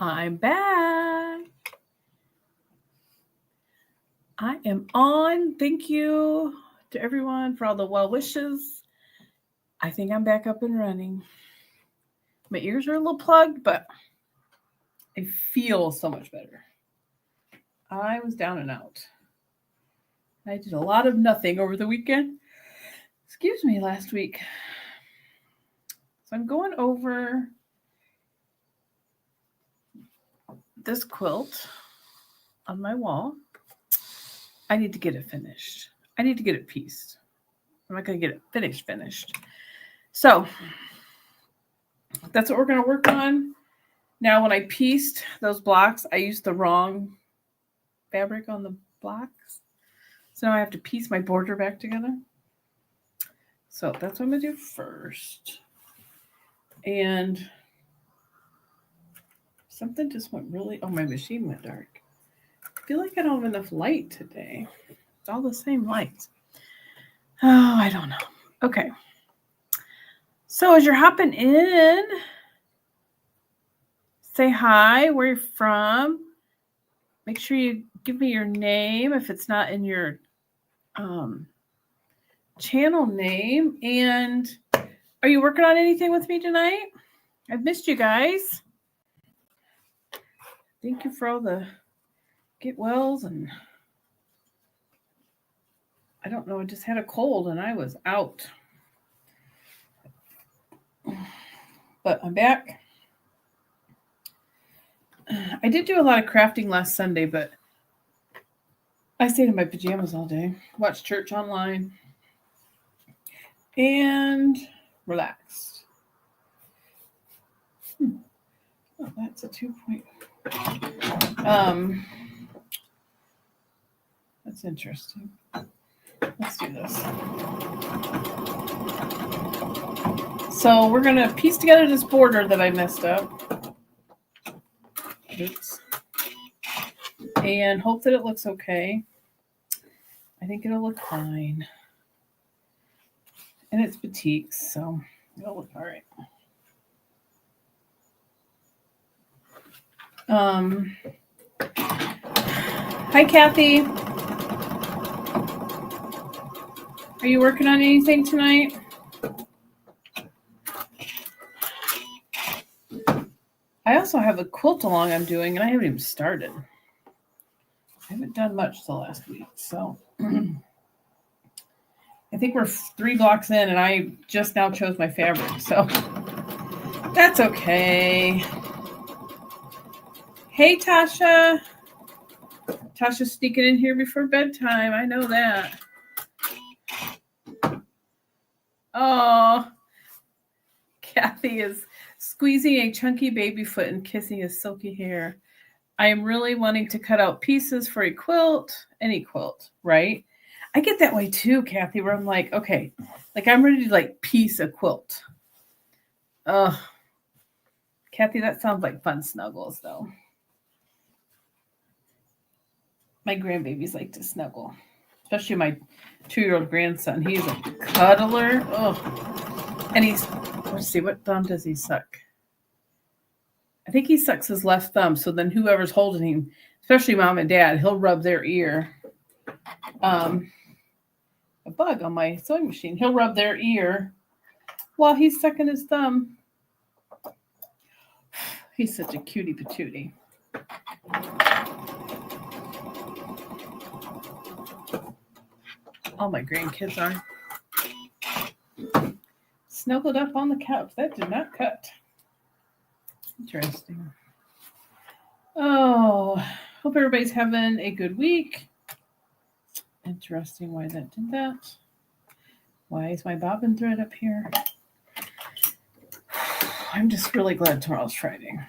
I'm back. I am on. Thank you to everyone for all the well wishes. I think I'm back up and running. My ears are a little plugged, but I feel so much better. I was down and out. I did a lot of nothing over the weekend. Excuse me, last week. So I'm going over this quilt on my wall. I need to get it finished. I need to get it pieced. I'm not going to get it finished. So that's what we're going to work on. Now, when I pieced those blocks, I used the wrong fabric on the blocks. So now I have to piece my border back together. So that's what I'm going to do first. And something just went really, my machine went dark. I feel like I don't have enough light today. It's all the same lights. Oh, I don't know. Okay. So as you're hopping in, say hi, where you're from. Make sure you give me your name if it's not in your channel name. And are you working on anything with me tonight? I've missed you guys. Thank you for all the get wells, and I don't know, I just had a cold and I was out. But I'm back. I did do a lot of crafting last Sunday, but I stayed in my pajamas all day, watched church online, and relaxed. Oh, that's a 2 point. That's interesting. Let's do this. So we're going to piece together this border that I messed up. Oops. And hope that it looks okay. I think it'll look fine. And it's batiks, so it'll look all right. Hi, Kathy. Are you working on anything tonight? I also have a quilt along I'm doing, and I haven't even started. I haven't done much the last week, so I think we're 3 blocks in, and I just now chose my fabric, so that's okay. Hey, Tasha. Tasha's sneaking in here before bedtime. I know that. Oh, Kathy is squeezing a chunky baby foot and kissing his silky hair. I am really wanting to cut out pieces for a quilt, any quilt, right? I get that way too, Kathy, where I'm like, okay, like I'm ready to like piece a quilt. Kathy, that sounds like fun snuggles though. My grandbabies like to snuggle, especially my 2-year-old grandson. He's a cuddler. Oh, and let's see, what thumb does he suck? I think he sucks his left thumb. So then whoever's holding him, especially mom and dad, he'll rub their ear. A bug on my sewing machine. He'll rub their ear while he's sucking his thumb. He's such a cutie patootie. All my grandkids are snuggled up on the couch. That did not cut. Interesting. Oh, hope everybody's having a good week. Interesting why that did that. Why is my bobbin thread up here? I'm just really glad tomorrow's Friday.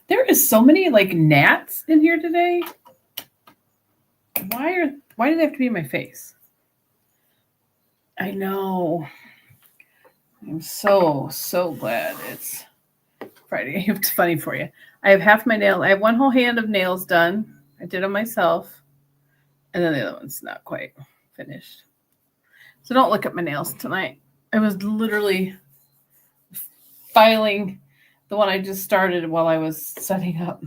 There is so many like gnats in here today. Why do they have to be in my face? I know. I'm so glad it's Friday. It's funny for you. I have half my nail. I have one whole hand of nails done. I did them myself. And then the other one's not quite finished. So don't look at my nails tonight. I was literally filing The one I just started while I was setting up.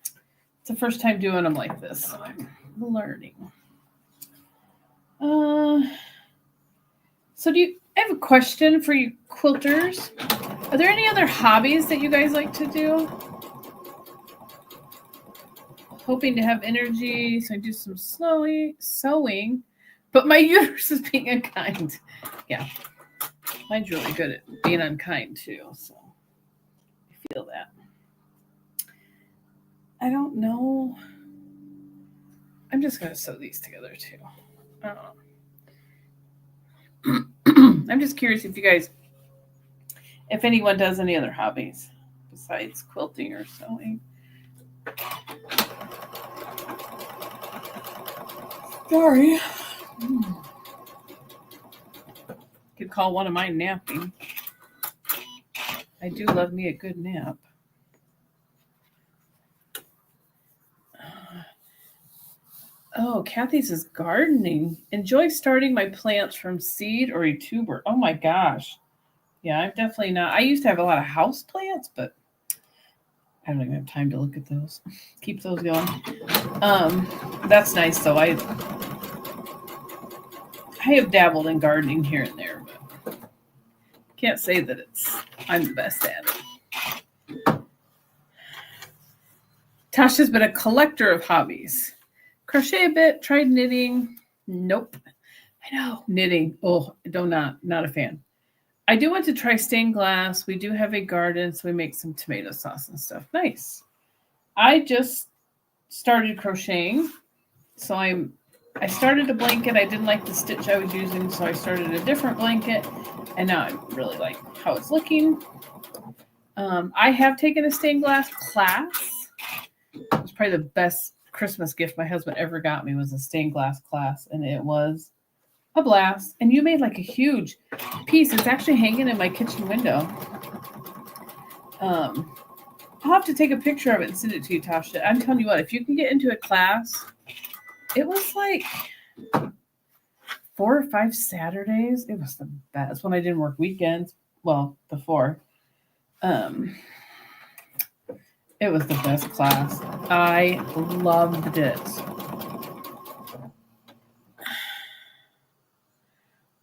It's the first time doing them like this, so I'm learning. So I have a question for you quilters. Are there any other hobbies that you guys like to do? Hoping to have energy, so I do some sewing, but my uterus is being unkind. Yeah, mine's really good at being unkind too, so I feel that. I don't know. I'm just gonna sew these together too. I'm just curious if anyone does any other hobbies besides quilting or sewing. Sorry. Could call one of mine napping. I do love me a good nap. Oh, Kathy's is gardening. Enjoy starting my plants from seed or a tuber. Oh my gosh. Yeah, I'm definitely not. I used to have a lot of house plants, but I don't even have time to look at those. Keep those going. That's nice though. I have dabbled in gardening here and there, but can't say that I'm the best at it. Tasha's been a collector of hobbies. Crochet a bit, tried knitting. Nope. I know. Knitting. Oh, not a fan. I do want to try stained glass. We do have a garden, so we make some tomato sauce and stuff. Nice. I just started crocheting. So I started a blanket. I didn't like the stitch I was using, so I started a different blanket. And now I really like how it's looking. I have taken a stained glass class. It was probably the best Christmas gift my husband ever got me was a stained glass class, and it was a blast. And you made like a huge piece. It's actually hanging in my kitchen window. I'll have to take a picture of it and send it to you, Tasha. I'm telling you what, if you can get into a class, it was like 4 or 5 Saturdays. It was the best when I didn't work weekends. Well, before. It was the best class. I loved it.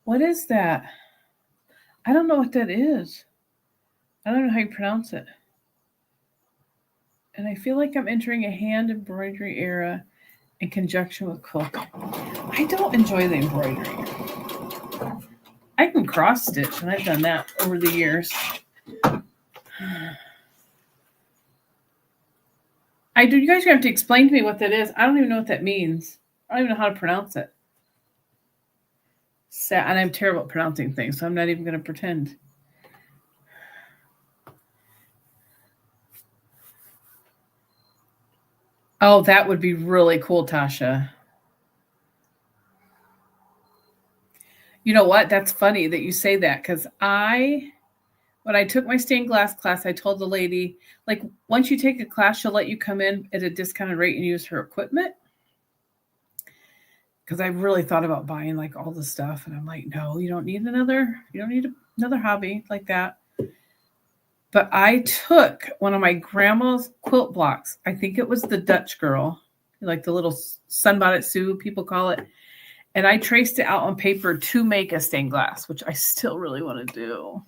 What is that? I don't know what that is. I don't know how you pronounce it. And I feel like I'm entering a hand embroidery era in conjunction with quilting. I don't enjoy the embroidery. I can cross stitch, and I've done that over the years. You guys are going to have to explain to me what that is. I don't even know what that means. I don't even know how to pronounce it. And I'm terrible at pronouncing things, so I'm not even going to pretend. Oh, that would be really cool, Tasha. You know what? That's funny that you say that, because when I took my stained glass class, I told the lady, like, once you take a class, she'll let you come in at a discounted rate and use her equipment. Because I really thought about buying like all the stuff, and I'm like, no, you don't need another hobby like that. But I took one of my grandma's quilt blocks. I think it was the Dutch girl, like the little sunbonnet Sue, people call it. And I traced it out on paper to make a stained glass, which I still really want to do.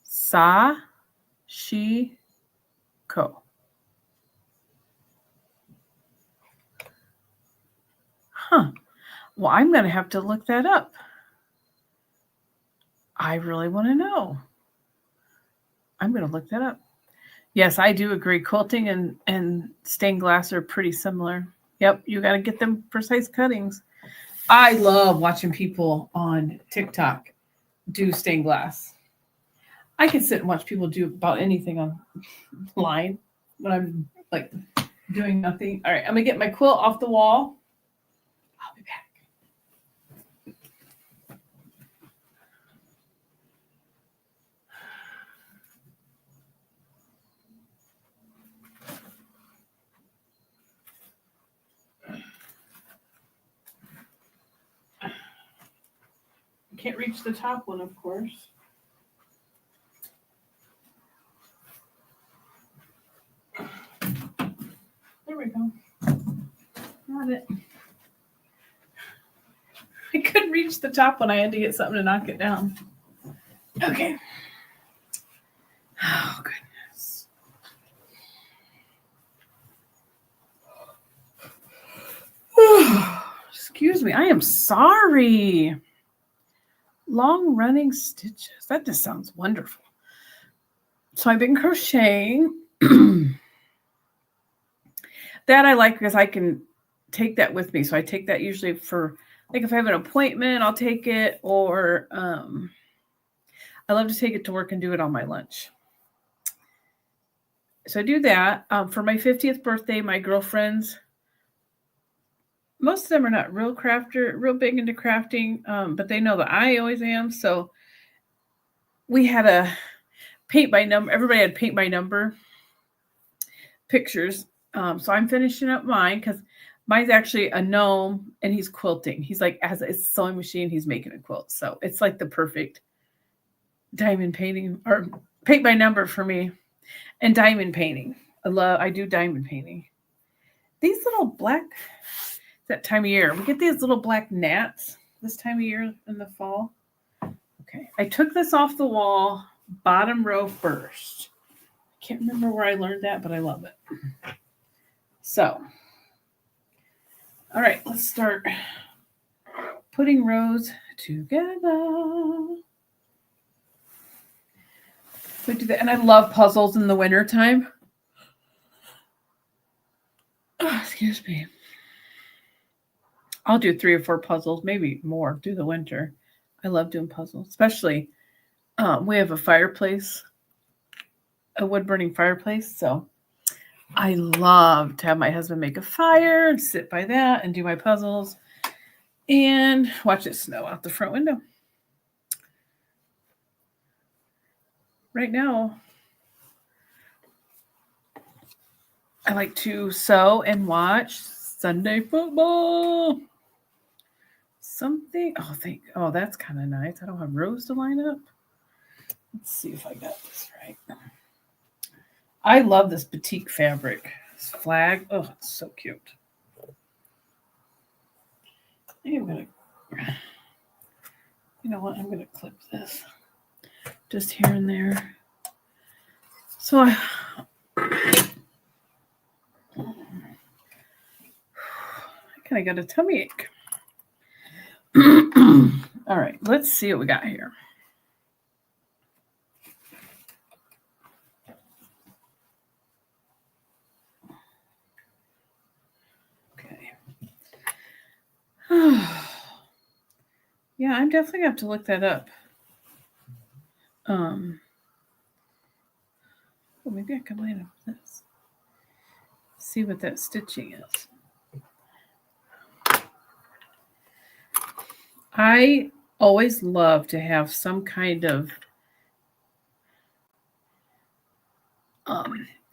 Sa-shi-ko. Huh. Well, I'm going to have to look that up. I really want to know. I'm going to look that up. Yes, I do agree. Quilting and stained glass are pretty similar. Yep, you got to get them precise cuttings. I love watching people on TikTok do stained glass. I can sit and watch people do about anything online when I'm like doing nothing. All right, I'm going to get my quilt off the wall. I'll be back. Can't reach the top one, of course. got it. I couldn't reach the top when I had to get something to knock it down. Okay. Oh, goodness. Excuse me. I am sorry. Long running stitches. That just sounds wonderful. So I've been crocheting. That I like because I can take that with me. So I take that usually for, like, if I have an appointment, I'll take it, or I love to take it to work and do it on my lunch. So I do that. For my 50th birthday, my girlfriends, most of them are not real big into crafting, but they know that I always am. So we had a paint by number. Everybody had paint by number pictures. So I'm finishing up mine because mine's actually a gnome and he's quilting. He's like, has a sewing machine, he's making a quilt. So it's like the perfect diamond painting or paint by number for me. And diamond painting. I do diamond painting. These little black, that time of year, we get these little black gnats this time of year in the fall. Okay, I took this off the wall, bottom row first. I can't remember where I learned that, but I love it. So, all right, let's start putting rows together. We do that, and I love puzzles in the wintertime. Oh, excuse me. I'll do 3 or 4 puzzles, maybe more, through the winter. I love doing puzzles, especially we have a fireplace, a wood-burning fireplace, so I love to have my husband make a fire and sit by that and do my puzzles and watch it snow out the front window. Right now, I like to sew and watch Sunday football. Oh, that's kind of nice. I don't have rows to line up. Let's see if I got this right. I love this batik fabric. This flag. Oh, it's so cute. I'm going to, you know what? I'm going to clip this just here and there. So I kind of got a tummy ache. All right, let's see what we got here. Okay. Yeah, I'm definitely going to have to look that up. Well, maybe I can line up this. See what that stitching is. I always love to have some kind of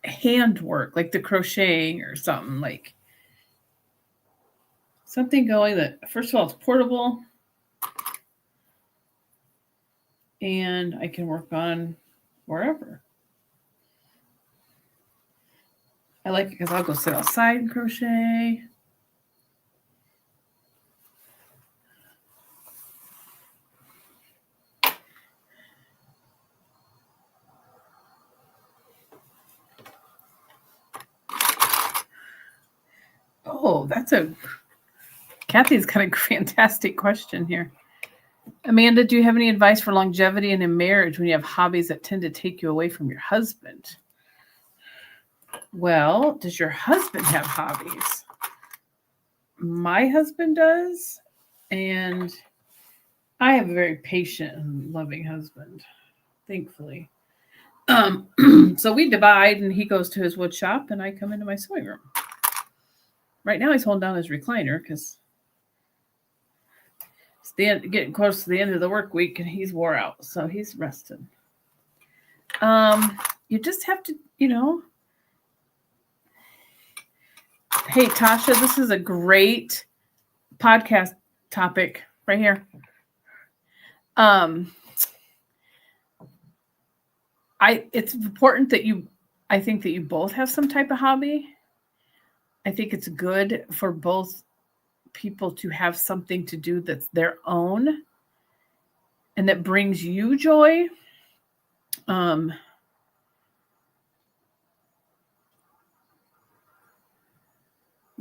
handwork, like the crocheting or something, like something going that, first of all, it's portable and I can work on wherever. I like it because I'll go sit outside and crochet. Oh, Kathy's got a fantastic question here. Amanda, do you have any advice for longevity in a marriage when you have hobbies that tend to take you away from your husband? Well, does your husband have hobbies? My husband does, and I have a very patient and loving husband, thankfully. So we divide, and he goes to his wood shop, and I come into my sewing room. Right now, he's holding down his recliner because it's getting close to the end of the work week, and he's wore out, so he's resting. You just have to, Hey, Tasha, this is a great podcast topic right here. It's important that I think that you both have some type of hobby. I think it's good for both people to have something to do that's their own and that brings you joy.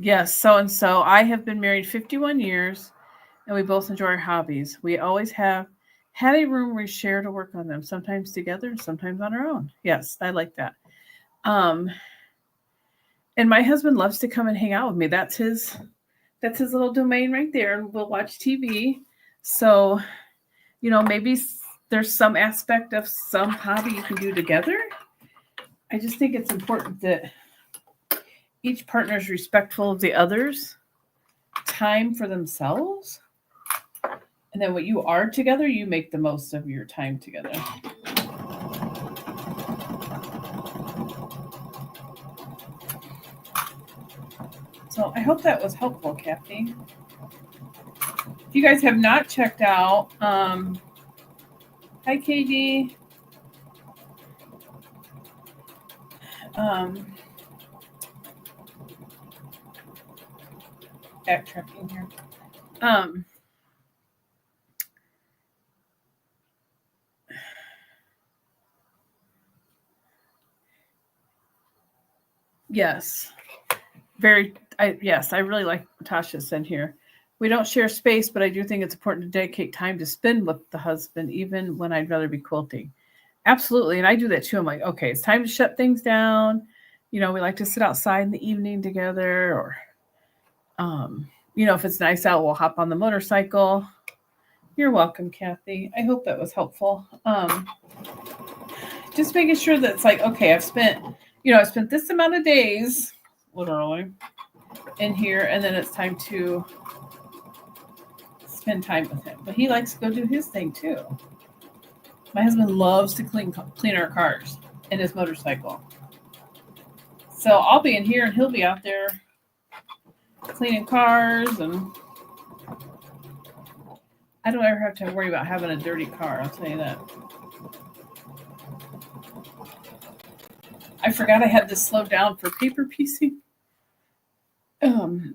Yes, so and so. I have been married 51 years and we both enjoy our hobbies. We always have had a room we share to work on them, sometimes together and sometimes on our own. Yes, I like that. And my husband loves to come and hang out with me. That's his little domain right there, and we'll watch TV. So, maybe there's some aspect of some hobby you can do together. I just think it's important that each partner is respectful of the other's time for themselves. And then when you are together, you make the most of your time together. So I hope that was helpful, Kathy. If you guys have not checked out, hi, Katie. Backtracking here. Yes. I really like what Tasha said here. We don't share space, but I do think it's important to dedicate time to spend with the husband, even when I'd rather be quilting. Absolutely. And I do that too. I'm like, okay, it's time to shut things down. We like to sit outside in the evening together, or, if it's nice out, we'll hop on the motorcycle. You're welcome, Kathy. I hope that was helpful. Just making sure that it's like, okay, I've spent this amount of days, literally, in here, and then it's time to spend time with him. But he likes to go do his thing too. My husband loves to clean our cars and his motorcycle. So I'll be in here and he'll be out there cleaning cars, and I don't ever have to worry about having a dirty car, I'll tell you that. I forgot I had this slowed down for paper piecing. I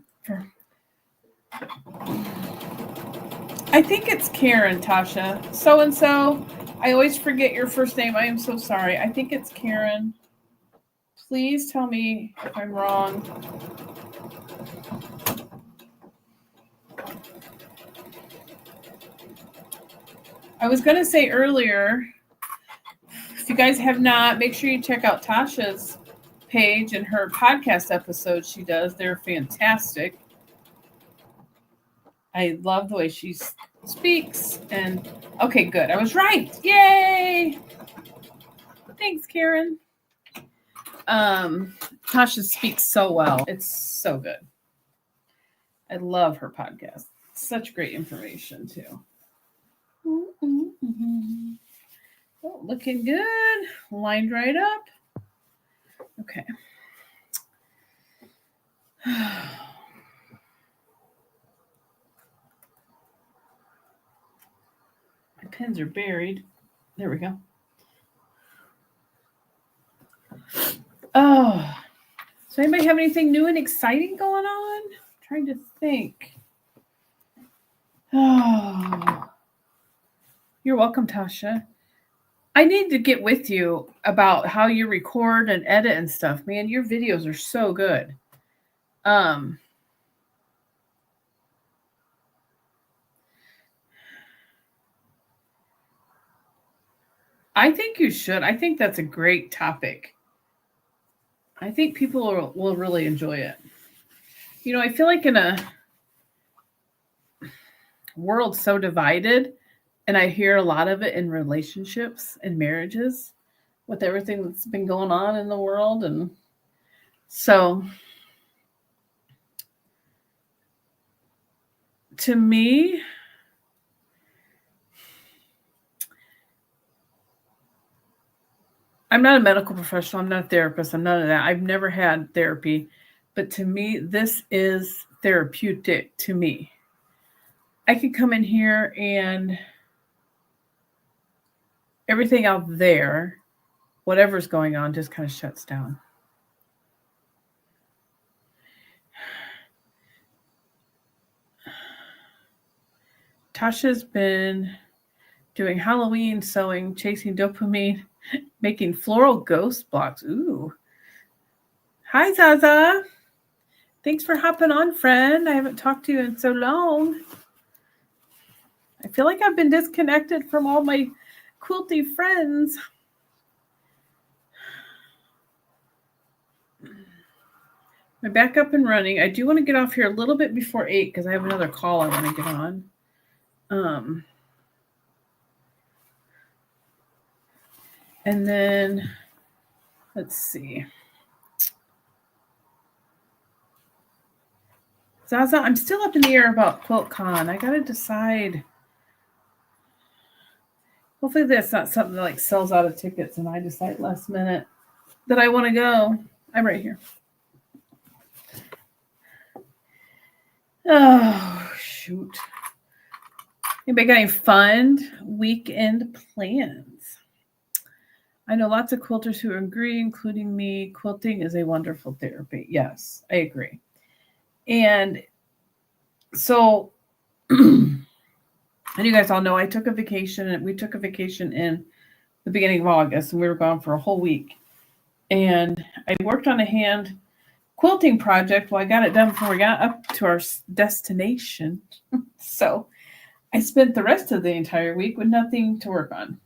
think it's Karen, Tasha. So and so. I always forget your first name. I am so sorry. I think it's Karen. Please tell me if I'm wrong. I was going to say earlier, if you guys have not, make sure you check out Tasha's page and her podcast episodes she does. They're fantastic. I love the way she speaks. And okay, good. I was right. Yay! Thanks, Karen. Tasha speaks so well. It's so good. I love her podcast. Such great information too. Mm-hmm. Oh, looking good. Lined right up. Okay. My pens are buried. There we go. Oh, so anybody have anything new and exciting going on? I'm trying to think. Oh, you're welcome, Tasha. I need to get with you about how you record and edit and stuff. Man, your videos are so good. I think you should. I think that's a great topic. I think people will really enjoy it. I feel like in a world so divided, and I hear a lot of it in relationships and marriages with everything that's been going on in the world. And so to me, I'm not a medical professional. I'm not a therapist. I'm none of that. I've never had therapy. But to me, this is therapeutic to me. I can come in here and everything out there, whatever's going on, just kind of shuts down. Tasha's been doing Halloween sewing, chasing dopamine, making floral ghost blocks. Ooh. Hi, Zaza. Thanks for hopping on, friend. I haven't talked to you in so long. I feel like I've been disconnected from all my quilty friends. I'm back up and running. I do want to get off here a little bit before 8 because I have another call I want to get on. And then, let's see. Zaza, I'm still up in the air about QuiltCon. I got to decide. Hopefully that's not something that like sells out of tickets and I decide last minute that I want to go. I'm right here. Oh, shoot. Anybody got any fun weekend plans? I know lots of quilters who agree, including me. Quilting is a wonderful therapy. Yes, I agree. And so, and you guys all know I took a vacation, and we took a vacation in the beginning of August, and we were gone for a whole week. And I worked on a hand quilting project. Well, I got it done before we got up to our destination. So I spent the rest of the entire week with nothing to work on.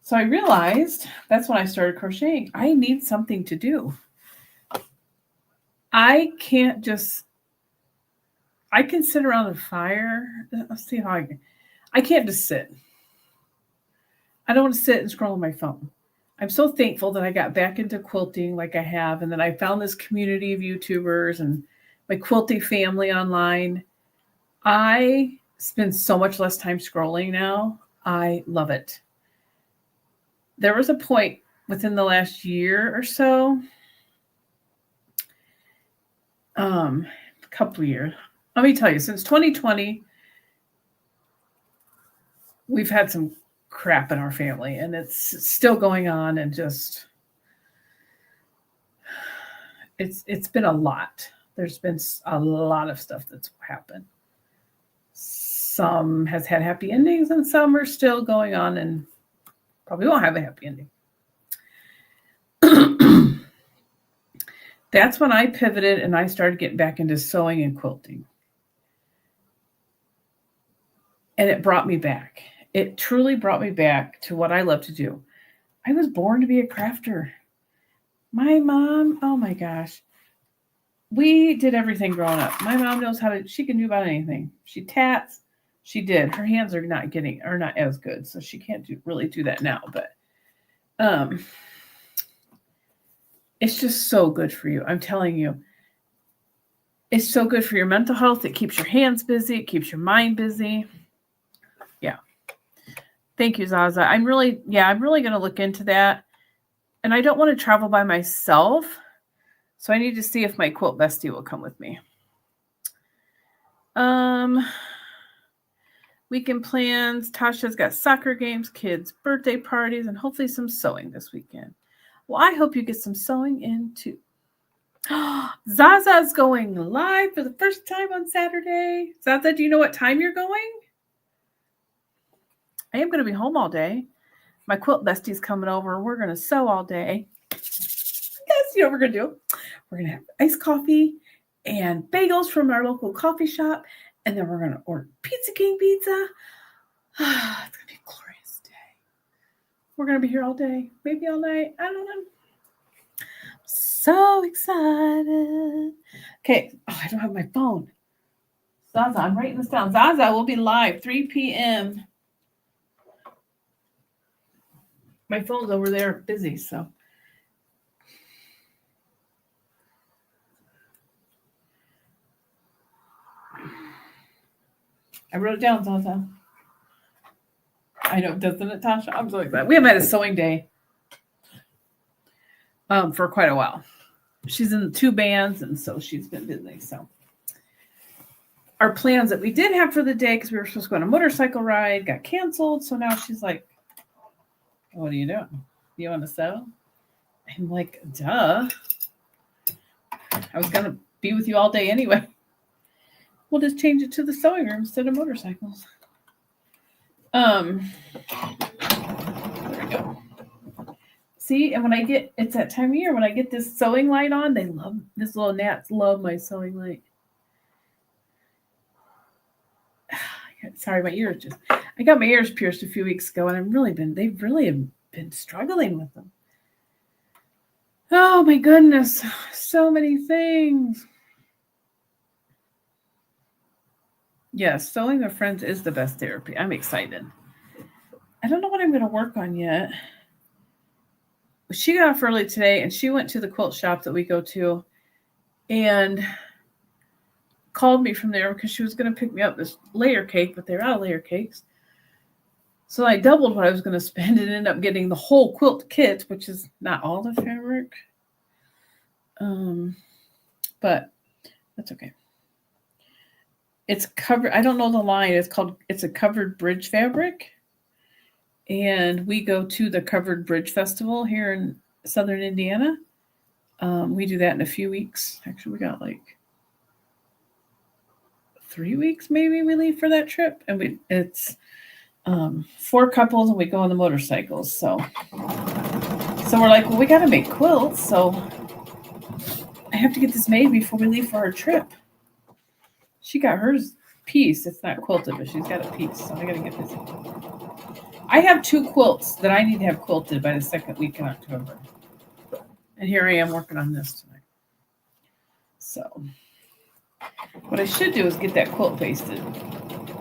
So I realized that's when I started crocheting. I need something to do. I can sit around the fire. Let's see how I can't just sit. I don't want to sit and scroll on my phone. I'm so thankful that I got back into quilting like I have, and then I found this community of YouTubers and my quilting family online. I spend so much less time scrolling now. I love it. There was a point within the last year or so, a couple of years. Let me tell you, since 2020, we've had some crap in our family, and it's still going on, and just it's been a lot. There's been a lot of stuff that's happened. Some has had happy endings, and some are still going on and probably won't have a happy ending. That's when I pivoted and I started getting back into sewing and quilting. And it brought me back. It truly brought me back to what I love to do. I was born to be a crafter. My mom, oh my gosh. We did everything growing up. My mom knows she can do about anything. She tats. She did. Her hands are not as good, so she can't really do that now. But it's just so good for you. I'm telling you. It's so good for your mental health. It keeps your hands busy. It keeps your mind busy. Yeah. Thank you, Zaza. I'm really going to look into that. And I don't want to travel by myself. So I need to see if my quilt bestie will come with me. Weekend plans. Tasha's got soccer games, kids' birthday parties, and hopefully some sewing this weekend. Well, I hope you get some sewing in too. Zaza's going live for the first time on Saturday. Zaza, do you know what time you're going? I am going to be home all day. My quilt bestie's coming over. We're going to sew all day. Yes, you know what we're going to do? We're going to have iced coffee and bagels from our local coffee shop. And then we're going to order Pizza King pizza. It's going to be a glorious day. We're going to be here all day. Maybe all night. I don't know. So excited. Okay. Oh, I don't have my phone. Zaza, I'm writing this down. Zaza will be live 3 p.m. My phone's over there busy, so. I wrote it down, Zaza. I know, doesn't it, Tasha? I'm so excited. We haven't had a sewing day for quite a while. She's in 2 bands, and so she's been busy. So our plans that we did have for the day, because we were supposed to go on a motorcycle ride, got canceled. So now she's like, what are you doing? You want to sew? I'm like, duh. I was going to be with you all day anyway. We'll just change it to the sewing room instead of motorcycles. There we go. See, and when I get, it's that time of year when I get this sewing light on, they love, this little gnats love my sewing light. Sorry, my ears just, I got my ears pierced a few weeks ago and they've really been struggling with them. Oh my goodness, so many things. Yes, sewing with friends is the best therapy. I'm excited. I don't know what I'm going to work on yet. She got off early today and she went to the quilt shop that we go to and called me from there because she was going to pick me up this layer cake, but they're out of layer cakes. So I doubled what I was going to spend and ended up getting the whole quilt kit, which is not all the fabric. But that's okay. It's covered. I don't know the line. It's a covered bridge fabric. And we go to the Covered Bridge Festival here in Southern Indiana. We do that in a few weeks. Actually, we got like 3 weeks maybe we leave for that trip. And it's 4 couples and we go on the motorcycles. So we're like, well, we got to make quilts. So I have to get this made before we leave for our trip. She got hers piece. It's not quilted, but she's got a piece. So I got to get busy. I have 2 quilts that I need to have quilted by the 2nd week in October. And here I am working on this tonight. So what I should do is get that quilt pasted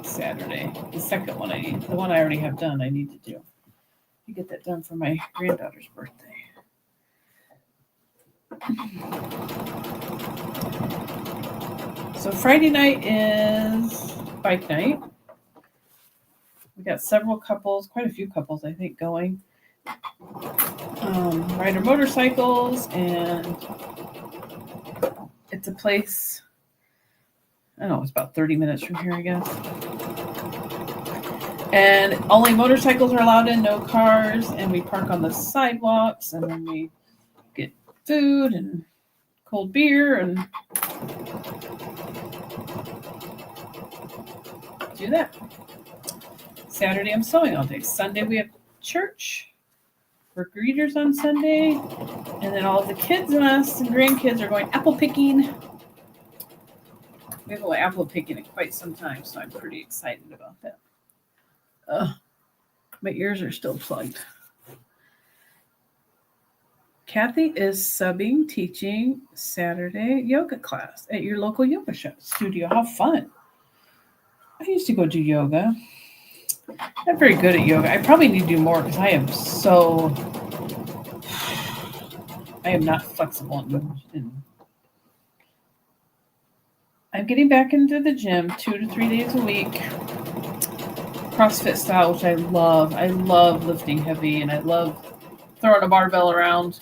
Saturday. The second one I need. The one I already have done I need to do. I get that done for my granddaughter's birthday. So Friday night is bike night. We got several couples, quite a few couples, I think, going. Ride our motorcycles, and it's a place, I don't know, it's about 30 minutes from here, I guess. And only motorcycles are allowed in, no cars, and we park on the sidewalks, and then we get food and cold beer and do that. Saturday, I'm sewing all day. Sunday, we have church. We're greeters on Sunday. And then all of the kids and us and grandkids are going apple picking. We haven't gone apple picking in quite some time, so I'm pretty excited about that. My ears are still plugged. Kathy is subbing, teaching Saturday yoga class at your local yoga studio. How fun. I used to go do yoga. I'm very good at yoga. I probably need to do more because I am not flexible. I'm getting back into the gym 2 to 3 days a week. CrossFit style, which I love. I love lifting heavy and I love throwing a barbell around.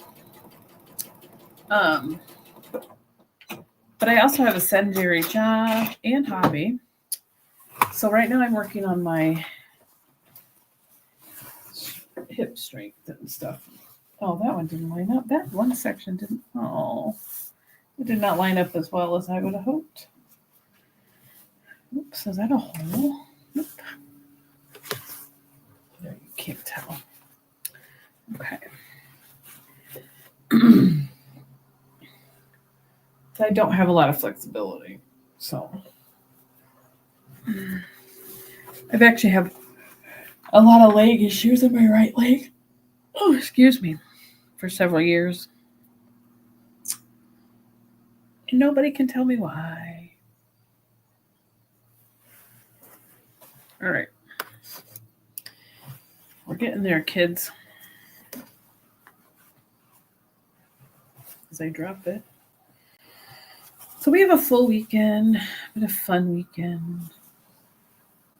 But I also have a sedentary job and hobby. So right now I'm working on my hip strength and stuff. Oh, that one didn't line up. That one section didn't. Oh, it did not line up as well as I would have hoped. Oops, is that a hole? Nope. There, you can't tell. Okay. So I don't have a lot of flexibility. So I've actually have a lot of leg issues in my right leg. Oh, excuse me. For several years. And nobody can tell me why. All right. We're getting there, kids. As I drop it. So we have a full weekend, but a fun weekend.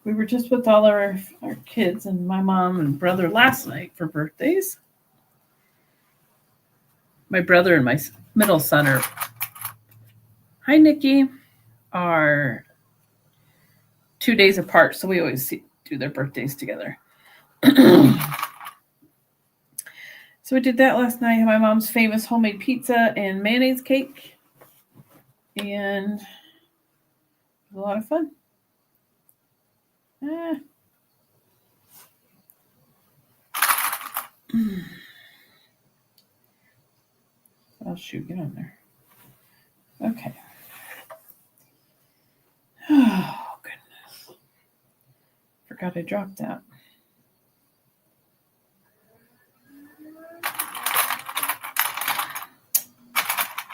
We were just with all our kids and my mom and brother last night for birthdays. My brother and my middle son hi, Nikki, are 2 days apart. So we always do their birthdays together. So we did that last night. My mom's famous homemade pizza and mayonnaise cake. And a lot of fun. Oh, shoot, get on there. Okay. Oh, goodness. Forgot I dropped that.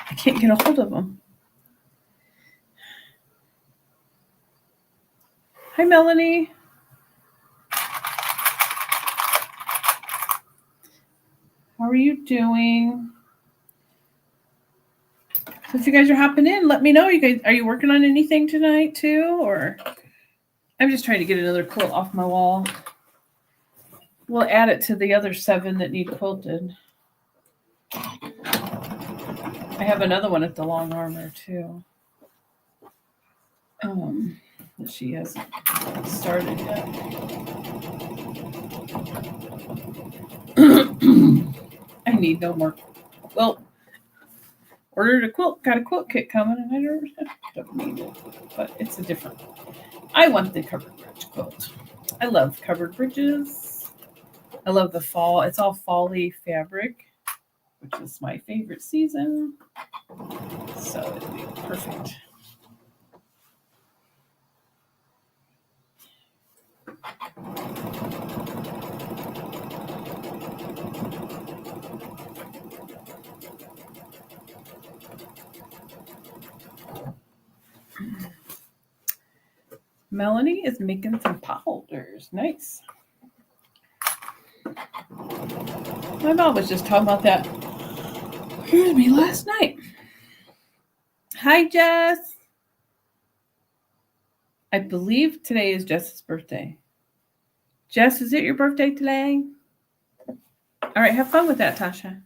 I can't get a hold of them. Hi, Melanie. How are you doing? So if you guys are hopping in, let me know. You guys, are you working on anything tonight too? Or I'm just trying to get another quilt off my wall. We'll add it to the other 7 that need quilted. I have another one at the long armor too. That she hasn't started yet. I need no more quilt. Ordered a quilt, got a quilt kit coming, and I don't need it, but it's a different. I want the covered bridge quilt. I love covered bridges. I love the fall. It's all fall-y fabric, which is my favorite season. So it'll be perfect. Melanie is making some powders. Nice. My mom was just talking about that. Here's me last night. Hi, Jess. I believe today is Jess's birthday. Jess, is it your birthday today? All right, have fun with that, Tasha.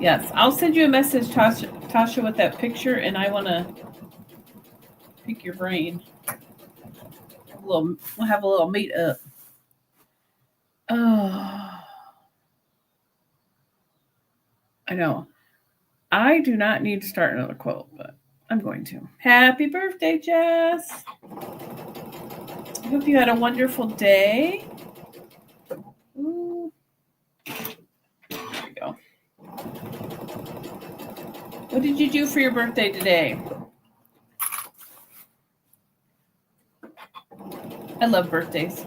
Yes, I'll send you a message, Tasha, with that picture, and I want to pick your brain. We'll have a little meet up. Oh, I know. I do not need to start another quilt, but I'm going to. Happy birthday, Jess. I hope you had a wonderful day. Ooh. There we go. What did you do for your birthday today? I love birthdays.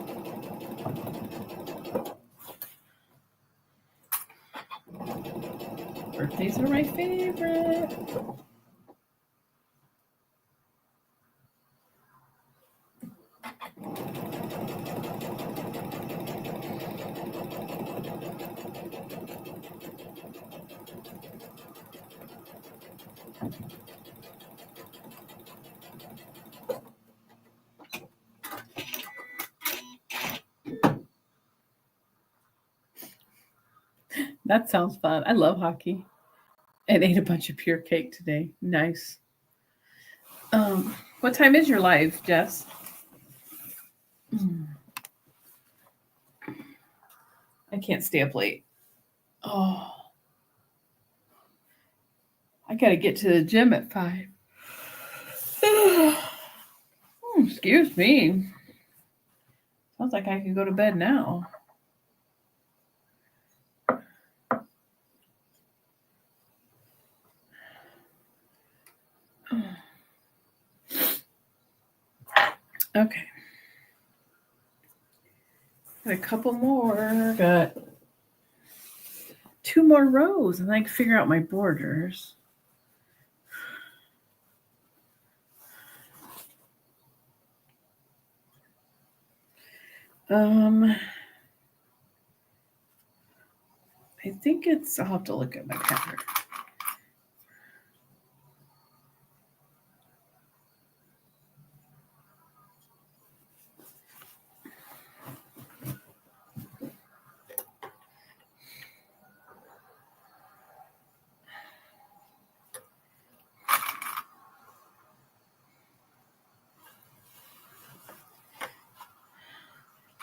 Birthdays are my favorite. That sounds fun. I love hockey. And ate a bunch of pure cake today. Nice. What time is your live, Jess? I can't stay up late. Oh, I got to get to the gym at 5. Excuse me. Sounds like I could go to bed now. Okay. Got a couple more. Got 2 more rows, and I can figure out my borders. I think it's, I'll have to look at my pattern.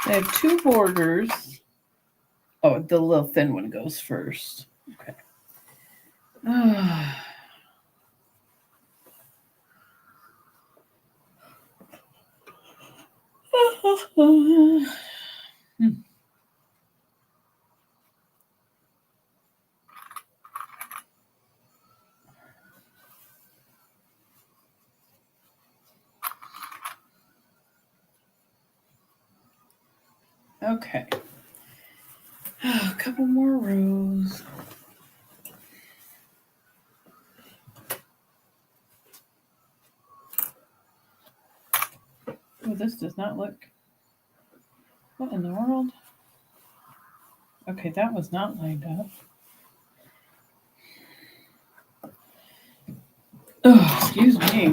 I have 2 borders. Oh, the little thin one goes first. Okay. Okay. A couple more rows. Oh, this does not look. What in the world? Okay, that was not lined up. Oh, excuse me.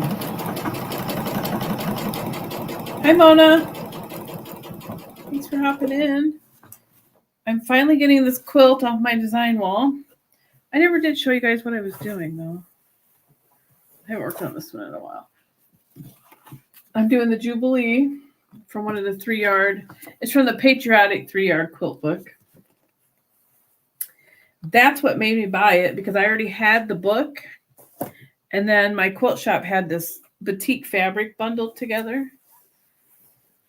Hi, Mona. Thanks for hopping in. I'm finally getting this quilt off my design wall. I never did show you guys what I was doing, though. I haven't worked on this one in a while. I'm doing the Jubilee from one of the 3-yard. It's from the Patriotic 3-yard quilt book. That's what made me buy it, because I already had the book. And then my quilt shop had this batik fabric bundled together.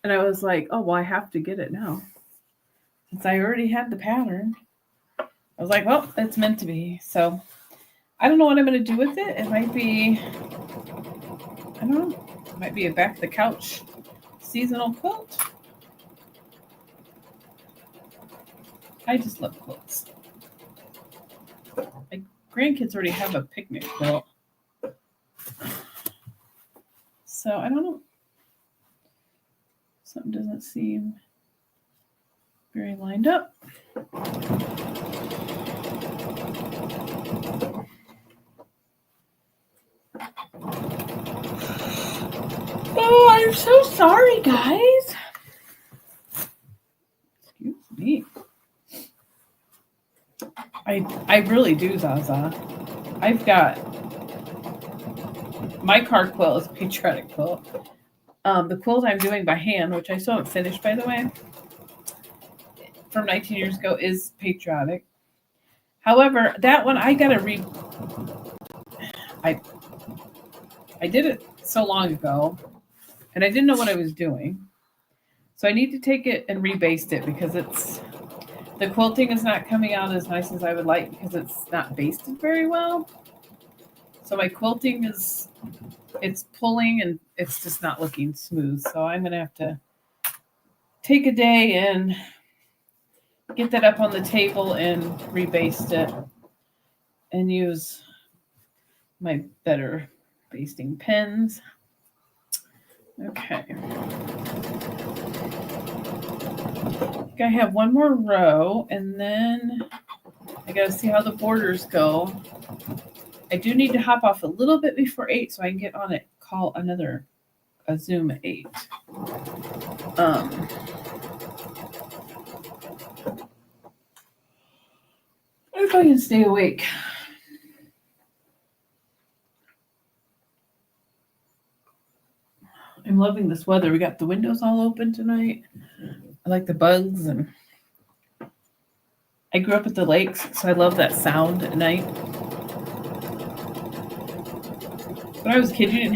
And I was like, oh, well, I have to get it now. Since I already had the pattern. I was like, well, it's meant to be. So I don't know what I'm going to do with it. It might be, I don't know. It might be a back the couch seasonal quilt. I just love quilts. My grandkids already have a picnic quilt. So I don't know. Something doesn't seem very lined up. Oh, I'm so sorry, guys. Excuse me. I really do, Zaza. I've got my card quilt is a patriotic quilt. The quilt I'm doing by hand, which I still haven't finished, by the way, from 19 years ago, is patriotic. However, that one I gotta I did it so long ago, and I didn't know what I was doing. So I need to take it and rebaste it, because the quilting is not coming out as nice as I would like, because it's not basted very well. So my quilting it's pulling and it's just not looking smooth. So I'm gonna have to take a day and get that up on the table and rebaste it and use my better basting pens. Okay. I think I have one more row, and then I gotta see how the borders go. I do need to hop off a little bit before 8 so I can get on it, call a Zoom at 8. If I can stay awake. I'm loving this weather. We got the windows all open tonight. I like the bugs, and I grew up at the lakes, so I love that sound at night. When I was a kid, you didn't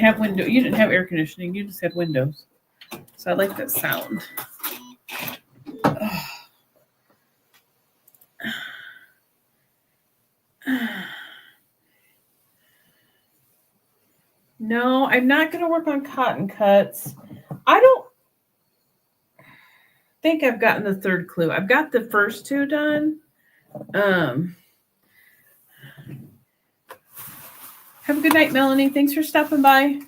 have air conditioning, you just had windows. So I like that sound. No, I'm not going to work on cotton cuts. I don't think I've gotten the third clue. I've got the first two done. Have a good night, Melanie. Thanks for stopping by.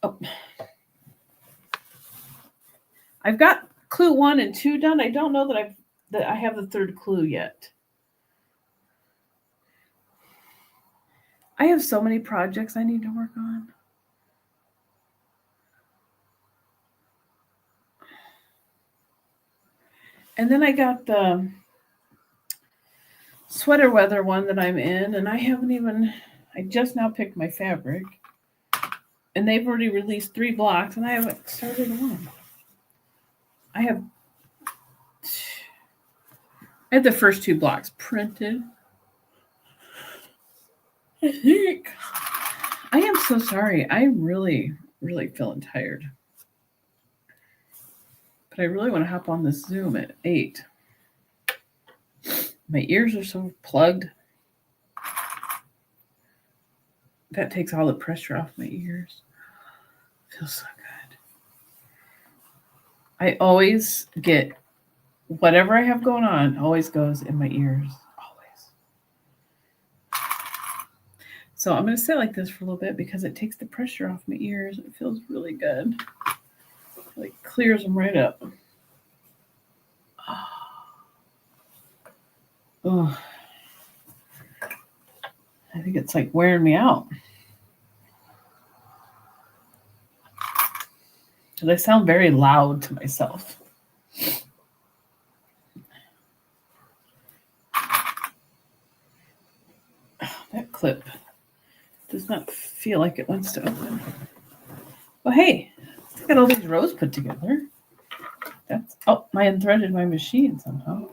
Oh. I've got clue 1 and 2 done. I don't know that I have the third clue yet. I have so many projects I need to work on. And then I got the sweater weather one that I'm in, and I just now picked my fabric. And they've already released 3 blocks, and I haven't started one. I have the first 2 blocks printed. I think. I am so sorry. I'm really, really feeling tired. But I really want to hop on this Zoom at 8. My ears are so plugged. That takes all the pressure off my ears. Feels so good. I always get whatever I have going on, always goes in my ears. Always. So I'm going to sit like this for a little bit because it takes the pressure off my ears. It feels really good. It like clears them right up. Oh. I think it's like wearing me out. Because I sound very loud to myself. That clip does not feel like it wants to open. Well, hey, I got all these rows put together. That's I unthreaded my machine somehow.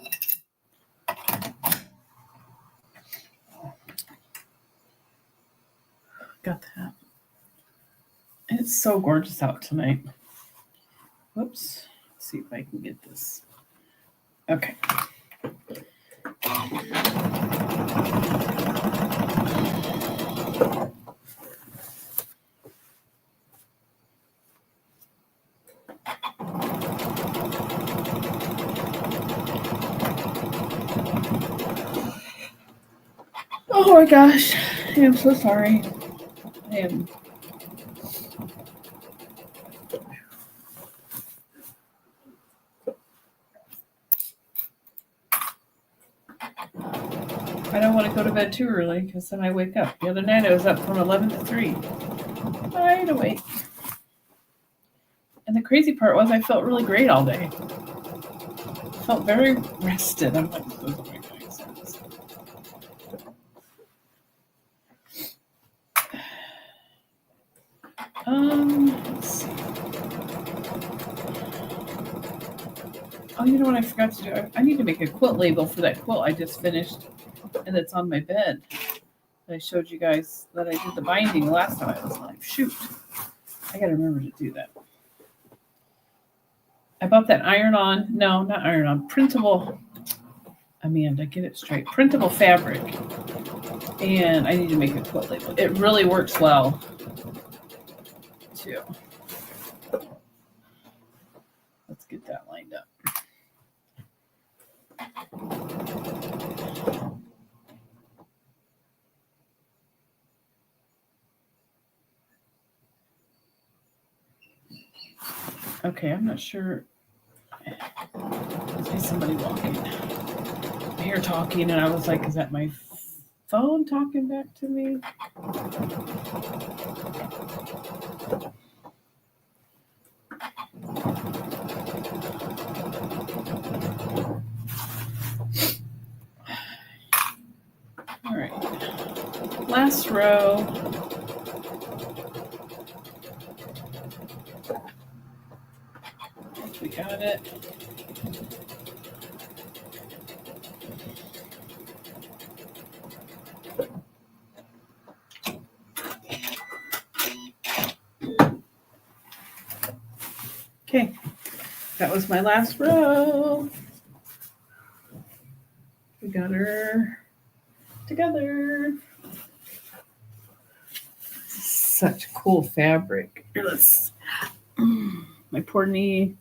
Got that. It's so gorgeous out tonight. Whoops. Let's see if I can get this. Okay. Oh my gosh. I am so sorry. I am. I don't want to go to bed too early because then I wake up. The other night I was up from 11 to 3. Wide awake. And the crazy part was I felt really great all day. Felt very rested. I'm like, those are my doing sense. Let's see. Oh, you know what I forgot to do? I need to make a quilt label for that quilt I just finished and it's on my bed. I showed you guys that I did the binding last time I was live. Shoot. I gotta remember to do that. I bought that printable, Amanda, get it straight. Printable fabric. And I need to make a quilt label. It really works well, too. Let's get that lined up. Okay, I'm not sure. I see somebody walking. I hear talking, and I was like, is that my phone talking back to me? All right. Last row. We got it. Okay, that was my last row. We got her together. Such cool fabric. Here, let's. My poor knee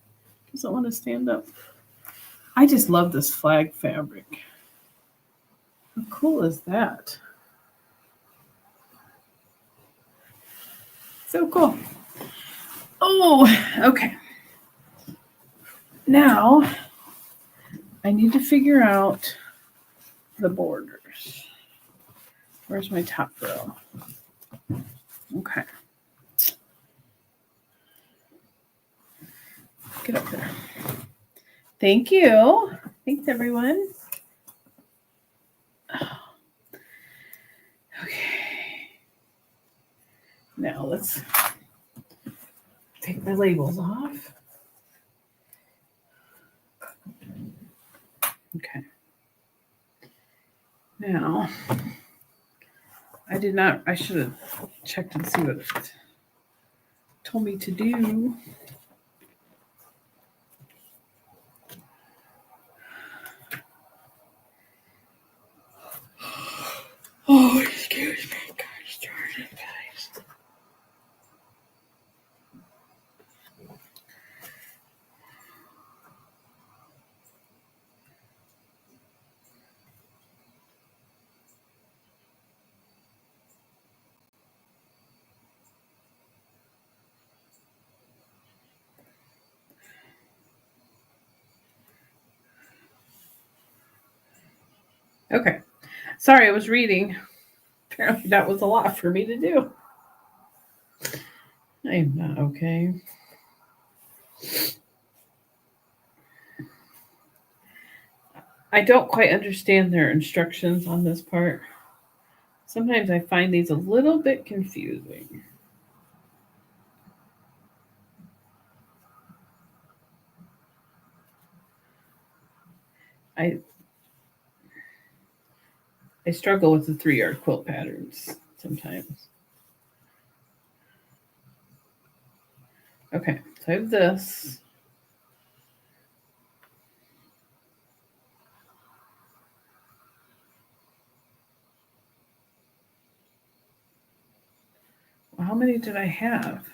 doesn't want to stand up. I just love this flag fabric. How cool is that? So cool. Oh, okay. Now I need to figure out the borders. Where's my top row? Okay. Get up there. Thank you. Thanks, everyone. Okay. Now let's take my labels off. Okay. Now, I should have checked and see what it told me to do. Oh, excuse me. Gosh darn it, guys. Okay. Sorry, I was reading. Apparently that was a lot for me to do. I am not okay. I don't quite understand their instructions on this part. Sometimes I find these a little bit confusing. I struggle with the 3-yard quilt patterns sometimes. Okay, so I have this. Well, how many did I have?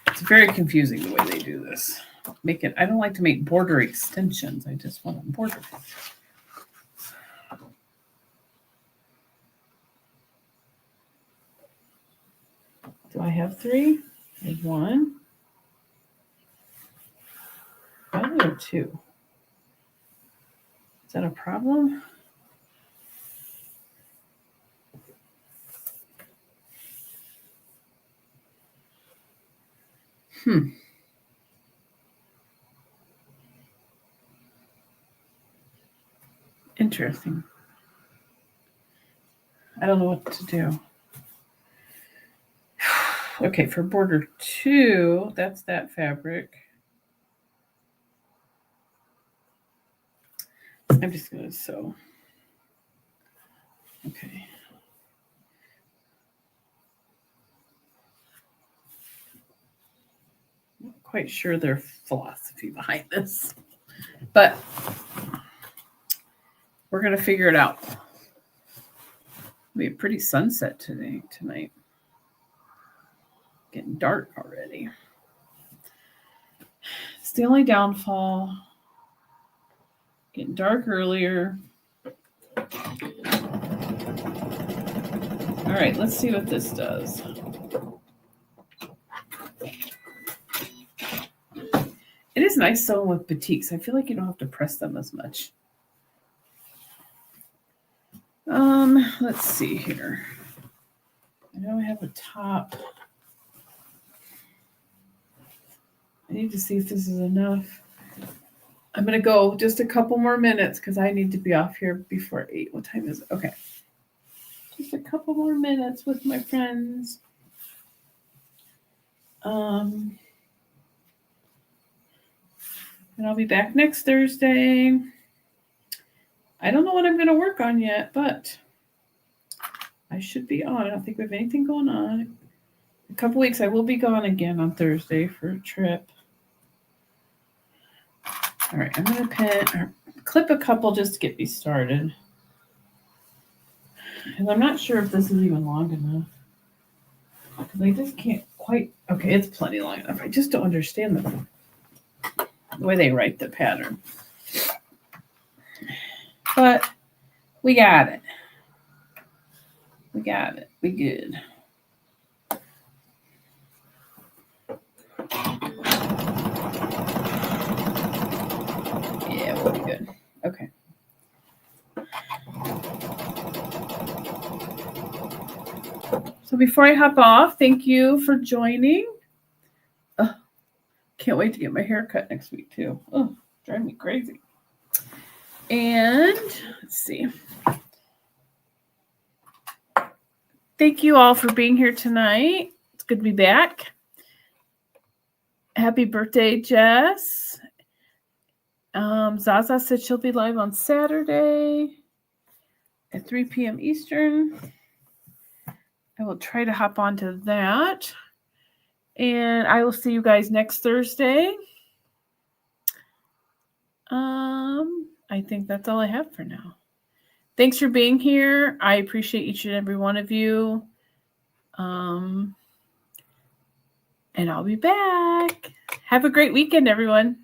It's very confusing the way they do this. I don't like to make border extensions. I just want a border. Do I have 3? I have 1. I only have 2. Is that a problem? Interesting. I don't know what to do. Okay, for border 2, that's that fabric. I'm just going to sew. Okay. Not quite sure their philosophy behind this, but we're going to figure it out. It'll be a pretty sunset tonight. Getting dark already. It's the only downfall. Getting dark earlier. All right, let's see what this does. It is nice sewing with batiks. I feel like you don't have to press them as much. Let's see here. I know I have a top. I need to see if this is enough. I'm going to go just a couple more minutes because I need to be off here before 8. What time is it? Okay. Just a couple more minutes with my friends. And I'll be back next Thursday. I don't know what I'm going to work on yet, but I should be on. I don't think we have anything going on. A couple weeks, I will be gone again on Thursday for a trip. All right, I'm going to clip a couple just to get me started. And I'm not sure if this is even long enough. Because I just can't quite. Okay, it's plenty long enough. I just don't understand the way they write the pattern. But we got it. We got it. We good. Yeah, we'll be good. Okay. So before I hop off, thank you for joining. Can't wait to get my hair cut next week too. Oh, drive me crazy. And let's see. Thank you all for being here tonight. It's good to be back. Happy birthday, Jess. Zaza said she'll be live on Saturday at 3 p.m. Eastern. I will try to hop onto that. And I will see you guys next Thursday. I think that's all I have for now. Thanks for being here. I appreciate each and every one of you. And I'll be back. Have a great weekend, everyone.